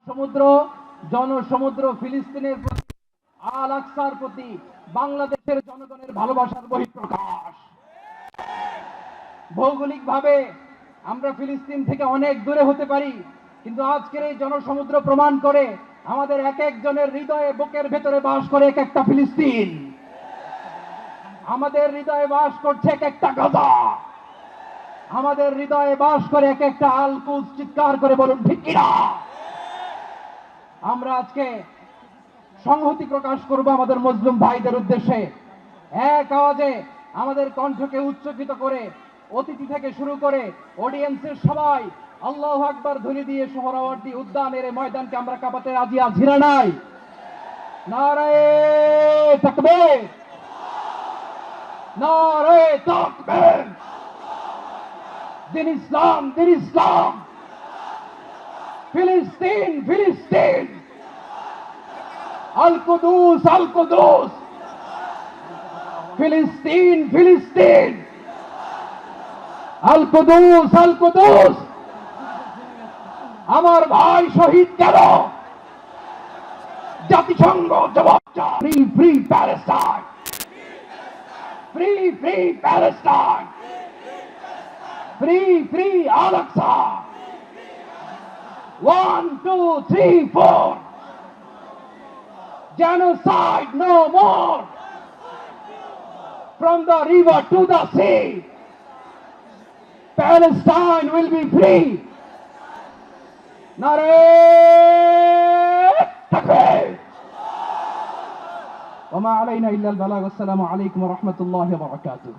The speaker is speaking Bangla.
সমুদ্র জনসমুদ্র ফিলিস্তিনের প্রতি, আল আকসার প্রতি বাংলাদেশের জনগণের ভালোবাসার বহিঃপ্রকাশ। ভৌগোলিকভাবে আমরা ফিলিস্তিন থেকে অনেক দূরে হতে পারি, কিন্তু আজকের এই জনসমুদ্র প্রমাণ করে আমাদের এক একজনের হৃদয়ে বুকের ভেতরে বাস করে এক একটা ফিলিস্তিন। আমাদের হৃদয়ে বাস করছে এক একটা গাজা, আমাদের হৃদয়ে বাস করে এক একটা আল কুদস। চিৎকার করে বলুন ঠিক কিনা? আমরা আজকে সংহতি প্রকাশ করব আমাদের মুসলিম ভাইদের উদ্দেশ্যে। এক আওয়াজে আমাদের কণ্ঠকে উচ্চকিত করে অতিথি থেকে শুরু করে অডিয়েন্সের সবাই আল্লাহু আকবার ধ্বনি দিয়ে সোহরাওয়ার্দী উদ্যানের এই ময়দানকে আমরা কাঁপাতে রাজি আছি না নাই? নারায়ে তাকবীর, নারায়ে তাকবীর। দিন ইসলাম, দিন ইসলাম। ফিলিস্তিন, ফিলিস্তিন। আল কুদুস, আল কুদুস। ফিলিস্তিন, ফিলিস্তিন। আল কুদুস, আল কুদুস। আমার ভাই শহীদ গেল, জাতিসংঘ জবাব চায়। Free free Palestine, free free Palestine, free free Al Aqsa. 1, 2, 3, 4. Genocide no more. From the river to the sea, Palestine will be free. Nareh takbir. Wa ma alayna illa al-balagh. Assalamu alaykum wa rahmatullahi wa barakatuh.